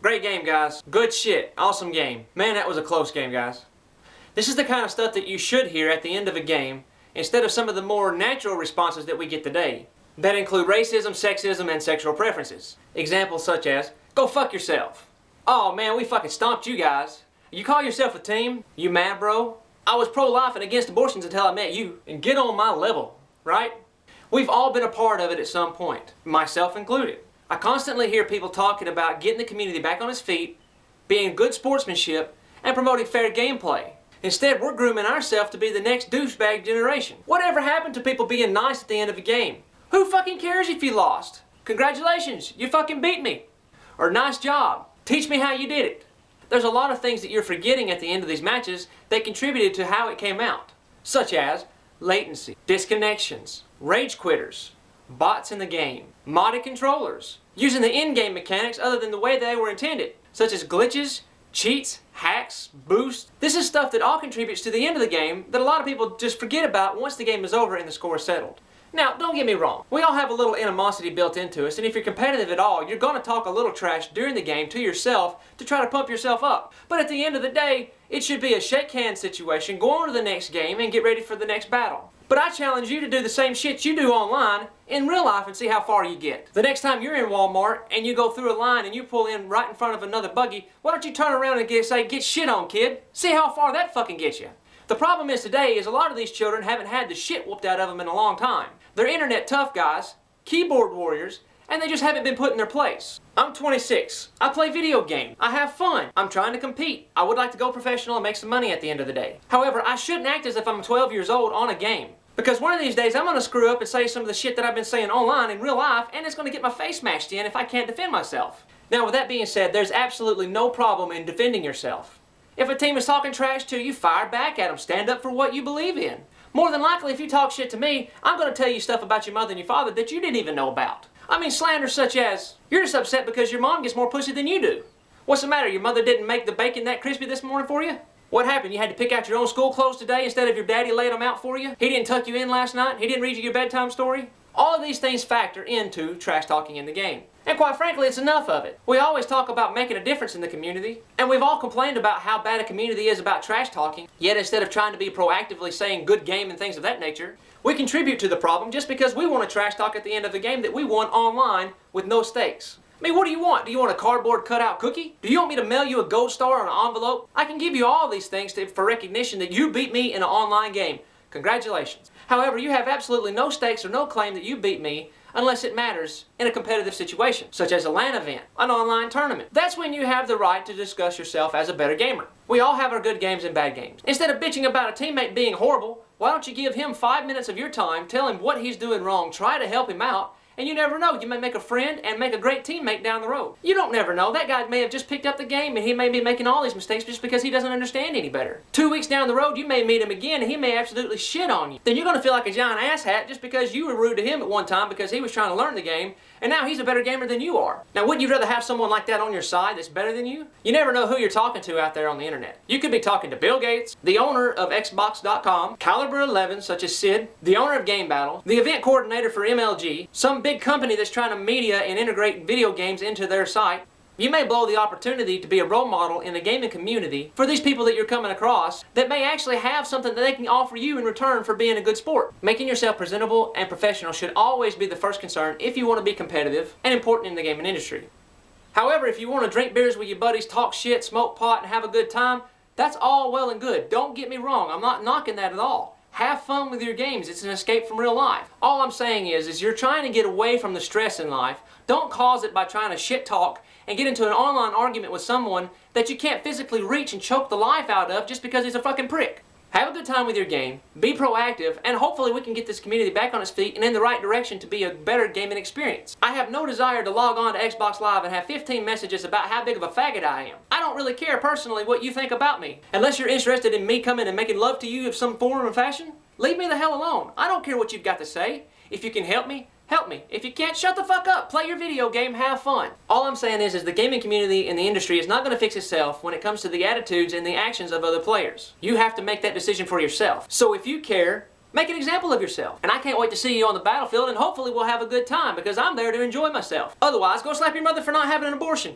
Great game, guys. Good shit. Awesome game. Man, that was a close game, guys. This is the kind of stuff that you should hear at the end of a game instead of some of the more natural responses that we get today that include racism, sexism, and sexual preferences. Examples such as, go fuck yourself. Oh man, we fucking stomped you guys. You call yourself a team? You mad, bro? I was pro-life and against abortions until I met you. And get on my level, right? We've all been a part of it at some point, myself included. I constantly hear people talking about getting the community back on its feet, being good sportsmanship, and promoting fair gameplay. Instead, we're grooming ourselves to be the next douchebag generation. Whatever happened to people being nice at the end of a game? Who fucking cares if you lost? Congratulations, you fucking beat me. Or nice job, teach me how you did it. There's a lot of things that you're forgetting at the end of these matches that contributed to how it came out, such as latency, disconnections, rage quitters, bots in the game, modded controllers, using the in-game mechanics other than the way they were intended, such as glitches, cheats, hacks, boosts. This is stuff that all contributes to the end of the game that a lot of people just forget about once the game is over and the score is settled. Now, don't get me wrong, we all have a little animosity built into us, and if you're competitive at all, you're going to talk a little trash during the game to yourself to try to pump yourself up. But at the end of the day, it should be a shake hands situation, go on to the next game and get ready for the next battle. But I challenge you to do the same shit you do online in real life and see how far you get. The next time you're in Walmart and you go through a line and you pull in right in front of another buggy, why don't you turn around and say, get shit on, kid? See how far that fucking gets you. The problem is today is a lot of these children haven't had the shit whooped out of them in a long time. They're internet tough guys, keyboard warriors, and they just haven't been put in their place. I'm 26. I play video games. I have fun. I'm trying to compete. I would like to go professional and make some money at the end of the day. However, I shouldn't act as if I'm 12 years old on a game. Because one of these days I'm going to screw up and say some of the shit that I've been saying online in real life, and it's going to get my face smashed in if I can't defend myself. Now with that being said, there's absolutely no problem in defending yourself. If a team is talking trash to you, fire back at them. Stand up for what you believe in. More than likely, if you talk shit to me, I'm going to tell you stuff about your mother and your father that you didn't even know about. I mean slander such as, you're just upset because your mom gets more pussy than you do. What's the matter, your mother didn't make the bacon that crispy this morning for you? What happened, you had to pick out your own school clothes today instead of your daddy laid them out for you? He didn't tuck you in last night? He didn't read you your bedtime story? All of these things factor into trash talking in the game. And quite frankly, it's enough of it. We always talk about making a difference in the community, and we've all complained about how bad a community is about trash talking, yet instead of trying to be proactively saying good game and things of that nature, we contribute to the problem just because we want to trash talk at the end of the game that we won online with no stakes. I mean, what do you want? Do you want a cardboard cutout cookie? Do you want me to mail you a gold star on an envelope? I can give you all these things for recognition that you beat me in an online game. Congratulations. However, you have absolutely no stakes or no claim that you beat me unless it matters in a competitive situation, such as a LAN event, an online tournament. That's when you have the right to discuss yourself as a better gamer. We all have our good games and bad games. Instead of bitching about a teammate being horrible, why don't you give him 5 minutes of your time, tell him what he's doing wrong, try to help him out, and you never know, you may make a friend and make a great teammate down the road. You don't never know, that guy may have just picked up the game and he may be making all these mistakes just because he doesn't understand any better. 2 weeks down the road, you may meet him again and he may absolutely shit on you. Then you're going to feel like a giant asshat just because you were rude to him at one time because he was trying to learn the game, and now he's a better gamer than you are. Now wouldn't you rather have someone like that on your side that's better than you? You never know who you're talking to out there on the internet. You could be talking to Bill Gates, the owner of Xbox.com, Caliber 11 such as Sid, the owner of Game Battle, the event coordinator for MLG, some big company that's trying to media and integrate video games into their site. You may blow the opportunity to be a role model in the gaming community for these people that you're coming across that may actually have something that they can offer you in return for being a good sport. Making yourself presentable and professional should always be the first concern if you want to be competitive and important in the gaming industry. However, if you want to drink beers with your buddies, talk shit, smoke pot, and have a good time, that's all well and good. Don't get me wrong, I'm not knocking that at all. Have fun with your games. It's an escape from real life. All I'm saying is you're trying to get away from the stress in life. Don't cause it by trying to shit talk and get into an online argument with someone that you can't physically reach and choke the life out of just because he's a fucking prick. Have a good time with your game, be proactive, and hopefully we can get this community back on its feet and in the right direction to be a better gaming experience. I have no desire to log on to Xbox Live and have 15 messages about how big of a faggot I am. I don't really care personally what you think about me. Unless you're interested in me coming and making love to you of some form or fashion, leave me the hell alone. I don't care what you've got to say. If you can help me, help me. If you can't, shut the fuck up. Play your video game, have fun. All I'm saying is the gaming community and the industry is not going to fix itself when it comes to the attitudes and the actions of other players. You have to make that decision for yourself. So if you care, make an example of yourself. And I can't wait to see you on the battlefield, and hopefully we'll have a good time because I'm there to enjoy myself. Otherwise, go slap your mother for not having an abortion.